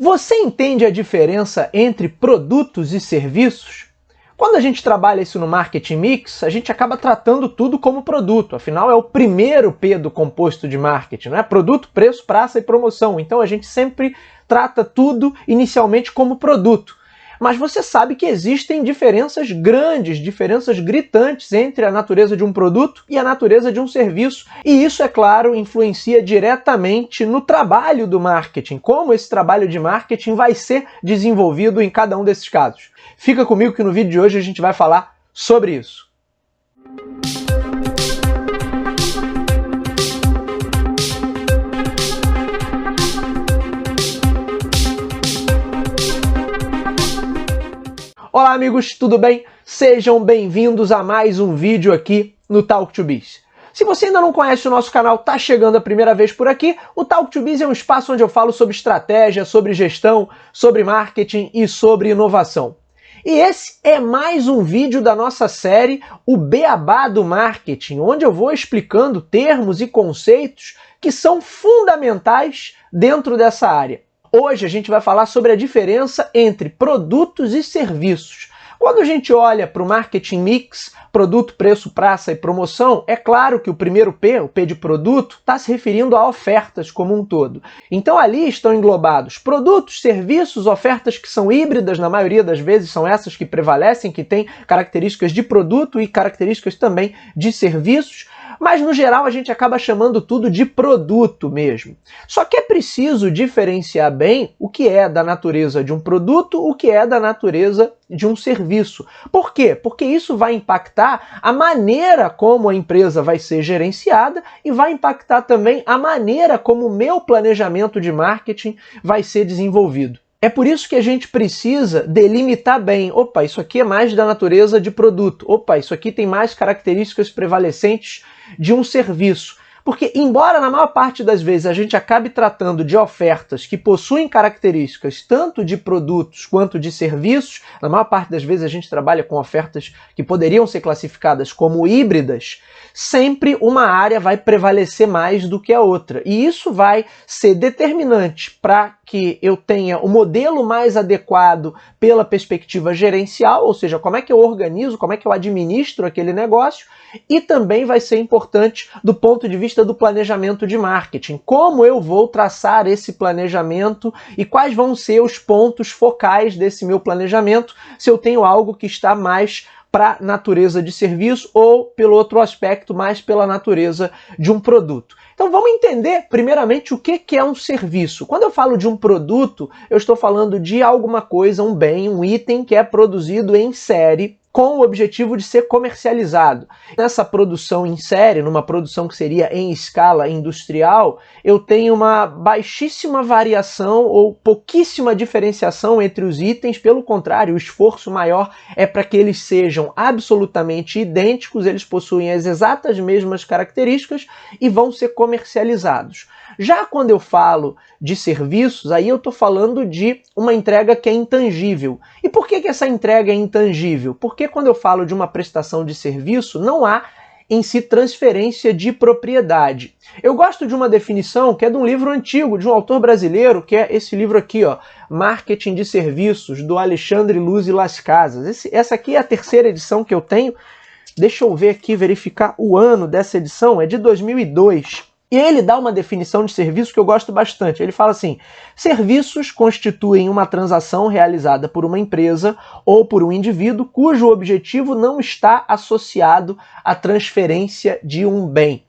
Você entende a diferença entre produtos e serviços? Quando a gente trabalha isso no marketing mix, a gente acaba tratando tudo como produto. Afinal, é o primeiro P do composto de marketing, não é? Produto, preço, praça e promoção. Então a gente sempre trata tudo inicialmente como produto. Mas você sabe que existem diferenças grandes, diferenças gritantes entre a natureza de um produto e a natureza de um serviço. E isso, é claro, influencia diretamente no trabalho do marketing, como esse trabalho de marketing vai ser desenvolvido em cada um desses casos. Fica comigo que no vídeo de hoje a gente vai falar sobre isso. Olá amigos, tudo bem? Sejam bem-vindos a mais um vídeo aqui no Talk2Biz. Se você ainda não conhece o nosso canal, está chegando a primeira vez por aqui, o Talk2Biz é um espaço onde eu falo sobre estratégia, sobre gestão, sobre marketing e sobre inovação. E esse é mais um vídeo da nossa série, o Beabá do Marketing, onde eu vou explicando termos e conceitos que são fundamentais dentro dessa área. Hoje a gente vai falar sobre a diferença entre produtos e serviços. Quando a gente olha para o marketing mix, produto, preço, praça e promoção, é claro que o primeiro P, o P de produto, está se referindo a ofertas como um todo. Então ali estão englobados produtos, serviços, ofertas que são híbridas, na maioria das vezes são essas que prevalecem, que têm características de produto e características também de serviços, mas no geral a gente acaba chamando tudo de produto mesmo. Só que é preciso diferenciar bem o que é da natureza de um produto, o que é da natureza de um serviço. Por quê? Porque isso vai impactar a maneira como a empresa vai ser gerenciada e vai impactar também a maneira como o meu planejamento de marketing vai ser desenvolvido. É por isso que a gente precisa delimitar bem. Opa, isso aqui é mais da natureza de produto. Opa, isso aqui tem mais características prevalecentes de um serviço. Porque, embora na maior parte das vezes a gente acabe tratando de ofertas que possuem características tanto de produtos quanto de serviços, na maior parte das vezes a gente trabalha com ofertas que poderiam ser classificadas como híbridas, sempre uma área vai prevalecer mais do que a outra. E isso vai ser determinante para que eu tenha o modelo mais adequado pela perspectiva gerencial, ou seja, como é que eu organizo, como é que eu administro aquele negócio, e também vai ser importante do ponto de vista do planejamento de marketing. Como eu vou traçar esse planejamento e quais vão ser os pontos focais desse meu planejamento se eu tenho algo que está mais para a natureza de serviço ou, pelo outro aspecto, mais pela natureza de um produto. Então vamos entender, primeiramente, o que é um serviço. Quando eu falo de um produto, eu estou falando de alguma coisa, um bem, um item que é produzido em série, com o objetivo de ser comercializado. Nessa produção em série, numa produção que seria em escala industrial, eu tenho uma baixíssima variação ou pouquíssima diferenciação entre os itens, pelo contrário, o esforço maior é para que eles sejam absolutamente idênticos, eles possuem as exatas mesmas características e vão ser comercializados. Já quando eu falo de serviços, aí eu estou falando de uma entrega que é intangível. E por que essa entrega é intangível? Porque quando eu falo de uma prestação de serviço, não há em si transferência de propriedade. Eu gosto de uma definição que é de um livro antigo, de um autor brasileiro, que é esse livro aqui, ó, Marketing de Serviços, do Alexandre Luz e Las Casas. Essa aqui é a terceira edição que eu tenho. Deixa eu ver aqui, verificar o ano dessa edição, é de 2002. E ele dá uma definição de serviço que eu gosto bastante. Ele fala assim: serviços constituem uma transação realizada por uma empresa ou por um indivíduo cujo objetivo não está associado à transferência de um bem.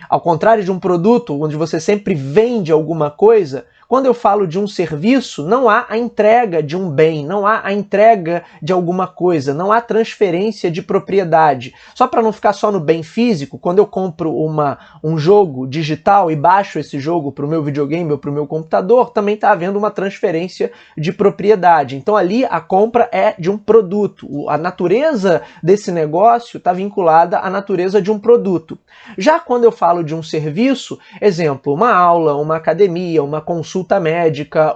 Ao contrário de um produto, onde você sempre vende alguma coisa, quando eu falo de um serviço, não há a entrega de um bem, não há a entrega de alguma coisa, não há transferência de propriedade. Só para não ficar só no bem físico, quando eu compro um jogo digital e baixo esse jogo para o meu videogame ou para o meu computador, também está havendo uma transferência de propriedade. Então ali a compra é de um produto. A natureza desse negócio está vinculada à natureza de um produto. Já quando eu falo de um serviço, exemplo, uma aula, uma academia, uma consulta, consulta médica,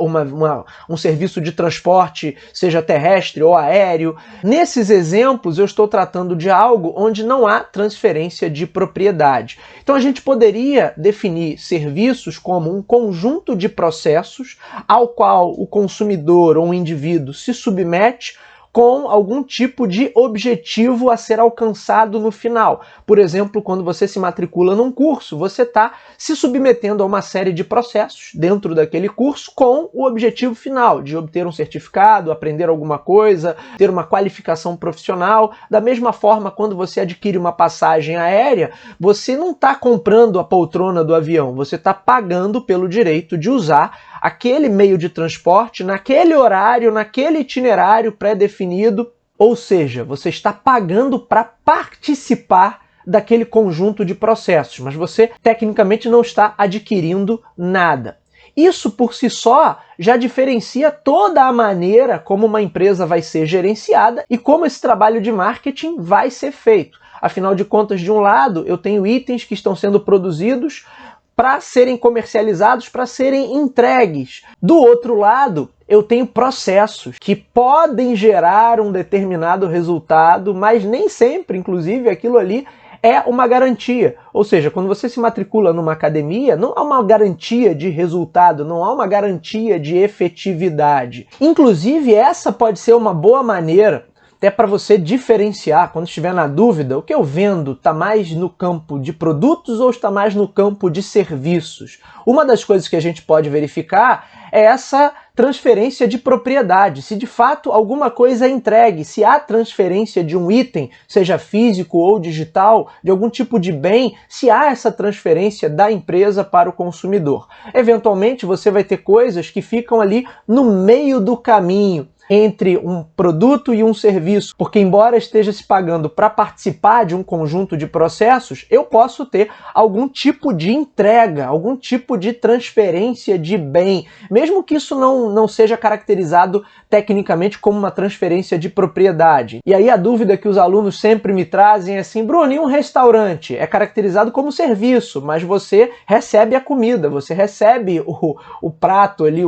um serviço de transporte, seja terrestre ou aéreo. Nesses exemplos, eu estou tratando de algo onde não há transferência de propriedade. Então a gente poderia definir serviços como um conjunto de processos ao qual o consumidor ou o indivíduo se submete com algum tipo de objetivo a ser alcançado no final. Por exemplo, quando você se matricula num curso, você está se submetendo a uma série de processos dentro daquele curso com o objetivo final de obter um certificado, aprender alguma coisa, ter uma qualificação profissional. Da mesma forma, quando você adquire uma passagem aérea, você não está comprando a poltrona do avião, você está pagando pelo direito de usar aquele meio de transporte naquele horário, naquele itinerário pré-definido, ou seja, você está pagando para participar daquele conjunto de processos, mas você tecnicamente não está adquirindo nada. Isso por si só já diferencia toda a maneira como uma empresa vai ser gerenciada e como esse trabalho de marketing vai ser feito. Afinal de contas, de um lado, eu tenho itens que estão sendo produzidos para serem comercializados, para serem entregues. Do outro lado, eu tenho processos que podem gerar um determinado resultado, mas nem sempre, inclusive, aquilo ali é uma garantia. Ou seja, quando você se matricula numa academia, não há uma garantia de resultado, não há uma garantia de efetividade. Inclusive, essa pode ser uma boa maneira até para você diferenciar, quando estiver na dúvida, o que eu vendo está mais no campo de produtos ou está mais no campo de serviços. Uma das coisas que a gente pode verificar é essa transferência de propriedade, se de fato alguma coisa é entregue, se há transferência de um item, seja físico ou digital, de algum tipo de bem, se há essa transferência da empresa para o consumidor. Eventualmente você vai ter coisas que ficam ali no meio do caminho entre um produto e um serviço, porque embora esteja se pagando para participar de um conjunto de processos, eu posso ter algum tipo de entrega, algum tipo de transferência de bem, mesmo que isso não seja caracterizado tecnicamente como uma transferência de propriedade. E aí a dúvida que os alunos sempre me trazem é assim: Bruno, e um restaurante? É caracterizado como serviço, mas você recebe a comida, você recebe o prato ali,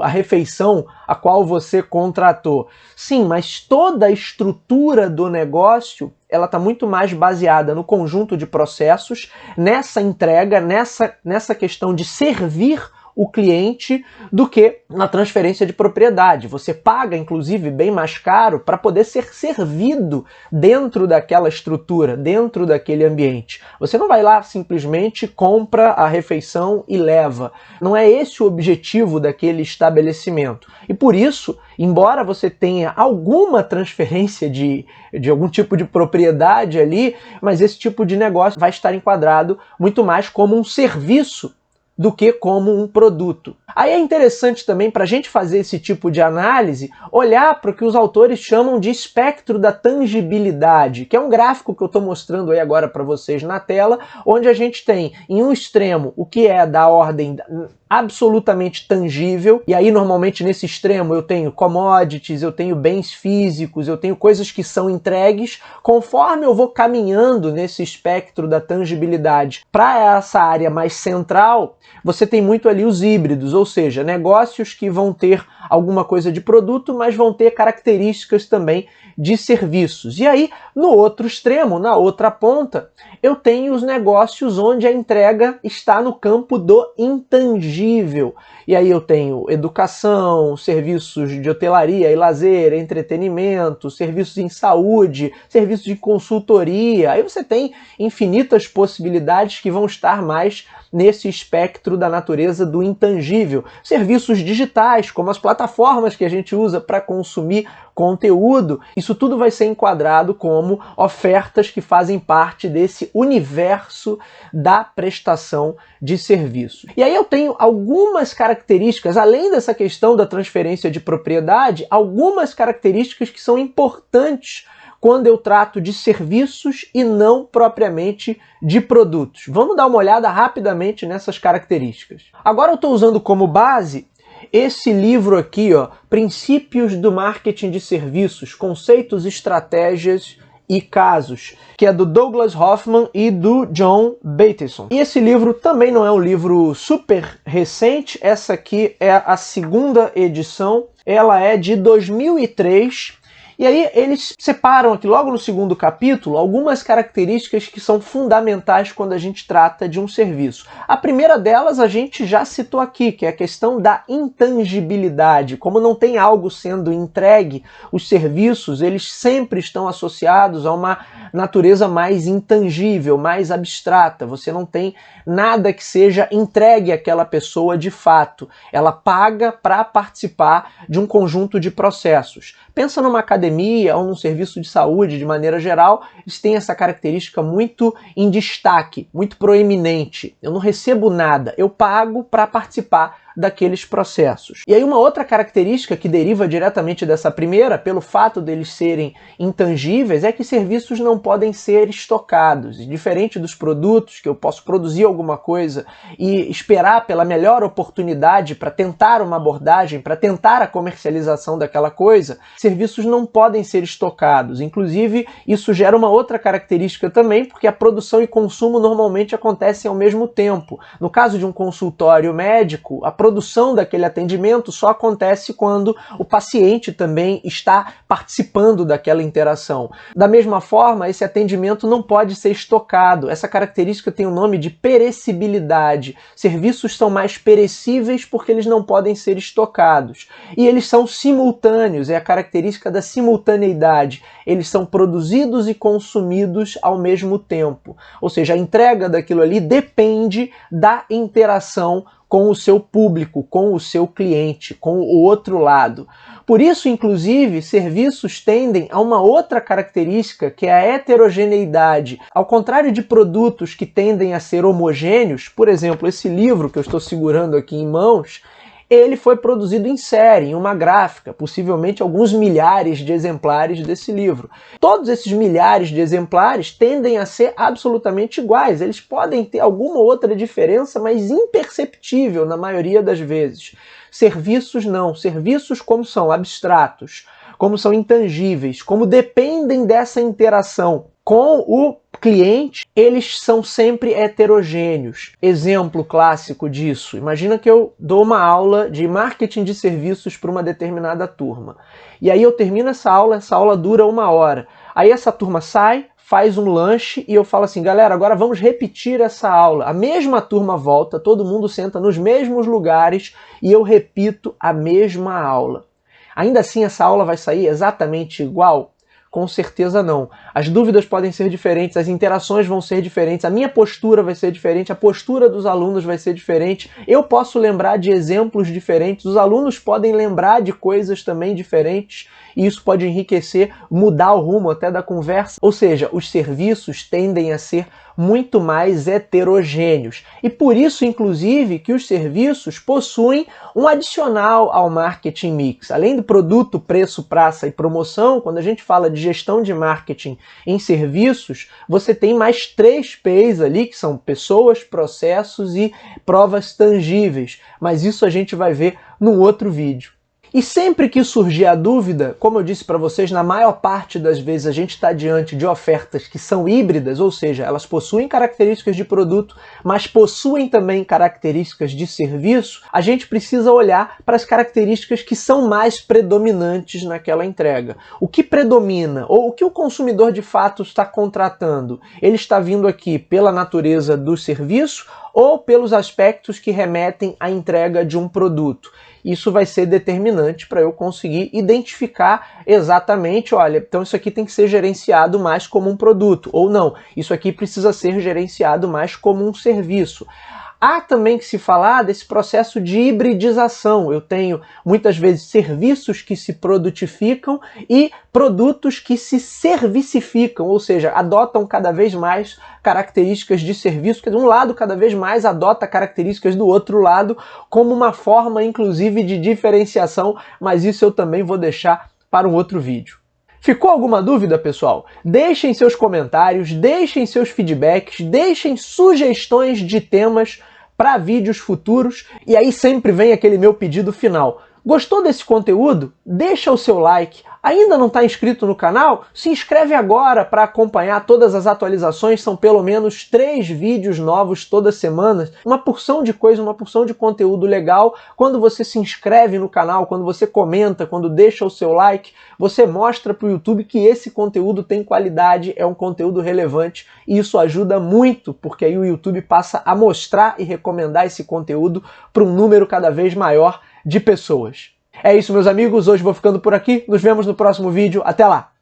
a refeição a qual você contratou. Sim, mas toda a estrutura do negócio ela está muito mais baseada no conjunto de processos, nessa entrega, nessa questão de servir o cliente, do que na transferência de propriedade. Você paga, inclusive, bem mais caro para poder ser servido dentro daquela estrutura, dentro daquele ambiente. Você não vai lá simplesmente compra a refeição e leva. Não é esse o objetivo daquele estabelecimento. E por isso, embora você tenha alguma transferência de algum tipo de propriedade ali, mas esse tipo de negócio vai estar enquadrado muito mais como um serviço do que como um produto. Aí é interessante também, para a gente fazer esse tipo de análise, olhar para o que os autores chamam de espectro da tangibilidade, que é um gráfico que eu estou mostrando aí agora para vocês na tela, onde a gente tem em um extremo o que é da ordem absolutamente tangível, e aí normalmente nesse extremo eu tenho commodities, eu tenho bens físicos, eu tenho coisas que são entregues. Conforme eu vou caminhando nesse espectro da tangibilidade para essa área mais central, você tem muito ali os híbridos, ou seja, negócios que vão ter alguma coisa de produto, mas vão ter características também de serviços. E aí, no outro extremo, na outra ponta, eu tenho os negócios onde a entrega está no campo do intangível. E aí eu tenho educação, serviços de hotelaria e lazer, entretenimento, serviços em saúde, serviços de consultoria. Aí você tem infinitas possibilidades que vão estar mais nesse espectro da natureza do intangível. Serviços digitais, como as plataformas que a gente usa para consumir conteúdo, isso tudo vai ser enquadrado como ofertas que fazem parte desse universo da prestação de serviços. E aí eu tenho algumas características, além dessa questão da transferência de propriedade, algumas características que são importantes quando eu trato de serviços e não propriamente de produtos. Vamos dar uma olhada rapidamente nessas características. Agora eu estou usando como base esse livro aqui, ó, Princípios do Marketing de Serviços, Conceitos, Estratégias e Casos, que é do Douglas Hoffman e do John Bateson. E esse livro também não é um livro super recente, essa aqui é a segunda edição, ela é de 2003, e aí eles separam aqui logo no segundo capítulo algumas características que são fundamentais quando a gente trata de um serviço. A primeira delas a gente já citou aqui, que é a questão da intangibilidade. Como não tem algo sendo entregue, os serviços eles sempre estão associados a uma natureza mais intangível, mais abstrata. Você não tem nada que seja entregue àquela pessoa de fato. Ela paga para participar de um conjunto de processos. Pensa numa academia ou num serviço de saúde, de maneira geral, eles têm essa característica muito em destaque, muito proeminente. Eu não recebo nada, eu pago para participar daqueles processos. E aí uma outra característica que deriva diretamente dessa primeira, pelo fato deles serem intangíveis, é que serviços não podem ser estocados. E diferente dos produtos, que eu posso produzir alguma coisa e esperar pela melhor oportunidade para tentar uma abordagem, para tentar a comercialização daquela coisa, serviços não podem ser estocados. Inclusive, isso gera uma outra característica também, porque a produção e consumo normalmente acontecem ao mesmo tempo. No caso de um consultório médico, a produção daquele atendimento só acontece quando o paciente também está participando daquela interação. Da mesma forma, esse atendimento não pode ser estocado. Essa característica tem o nome de perecibilidade. Serviços são mais perecíveis porque eles não podem ser estocados. E eles são simultâneos, é a característica da simultaneidade. Eles são produzidos e consumidos ao mesmo tempo. Ou seja, a entrega daquilo ali depende da interação com o seu público, com o seu cliente, com o outro lado. Por isso, inclusive, serviços tendem a uma outra característica, que é a heterogeneidade. Ao contrário de produtos que tendem a ser homogêneos, por exemplo, esse livro que eu estou segurando aqui em mãos, ele foi produzido em série, em uma gráfica, possivelmente alguns milhares de exemplares desse livro. Todos esses milhares de exemplares tendem a ser absolutamente iguais. Eles podem ter alguma outra diferença, mas imperceptível na maioria das vezes. Serviços não. Serviços, como são abstratos, como são intangíveis, como dependem dessa interação com o cliente, eles são sempre heterogêneos. Exemplo clássico disso, imagina que eu dou uma aula de marketing de serviços para uma determinada turma. E aí eu termino essa aula dura 1 hora. Aí essa turma sai, faz um lanche e eu falo assim, galera, agora vamos repetir essa aula. A mesma turma volta, todo mundo senta nos mesmos lugares e eu repito a mesma aula. Ainda assim essa aula vai sair exatamente igual? Com certeza não. As dúvidas podem ser diferentes, as interações vão ser diferentes, a minha postura vai ser diferente, a postura dos alunos vai ser diferente, eu posso lembrar de exemplos diferentes, os alunos podem lembrar de coisas também diferentes, e isso pode enriquecer, mudar o rumo até da conversa. Ou seja, os serviços tendem a ser muito mais heterogêneos. E por isso, inclusive, que os serviços possuem um adicional ao marketing mix. Além do produto, preço, praça e promoção, quando a gente fala de gestão de marketing em serviços, você tem mais 3 P's ali, que são pessoas, processos e provas tangíveis. Mas isso a gente vai ver num outro vídeo. E sempre que surgir a dúvida, como eu disse para vocês, na maior parte das vezes a gente está diante de ofertas que são híbridas, ou seja, elas possuem características de produto, mas possuem também características de serviço, a gente precisa olhar para as características que são mais predominantes naquela entrega. O que predomina, ou o que o consumidor de fato está contratando? Ele está vindo aqui pela natureza do serviço ou pelos aspectos que remetem à entrega de um produto? Isso vai ser determinante para eu conseguir identificar exatamente, olha, então isso aqui tem que ser gerenciado mais como um produto, ou não, isso aqui precisa ser gerenciado mais como um serviço. Há também que se falar desse processo de hibridização. Eu tenho muitas vezes serviços que se produtificam e produtos que se servicificam, ou seja, adotam cada vez mais características de serviço, que de um lado cada vez mais adota características do outro lado, como uma forma inclusive de diferenciação, mas isso eu também vou deixar para um outro vídeo. Ficou alguma dúvida, pessoal? Deixem seus comentários, deixem seus feedbacks, deixem sugestões de temas para vídeos futuros, e aí sempre vem aquele meu pedido final. Gostou desse conteúdo? Deixa o seu like. Ainda não está inscrito no canal? Se inscreve agora para acompanhar todas as atualizações. São pelo menos 3 vídeos novos toda semana. Uma porção de coisa, uma porção de conteúdo legal. Quando você se inscreve no canal, quando você comenta, quando deixa o seu like, você mostra para o YouTube que esse conteúdo tem qualidade, é um conteúdo relevante. E isso ajuda muito, porque aí o YouTube passa a mostrar e recomendar esse conteúdo para um número cada vez maior de pessoas. É isso, meus amigos. Hoje vou ficando por aqui. Nos vemos no próximo vídeo. Até lá!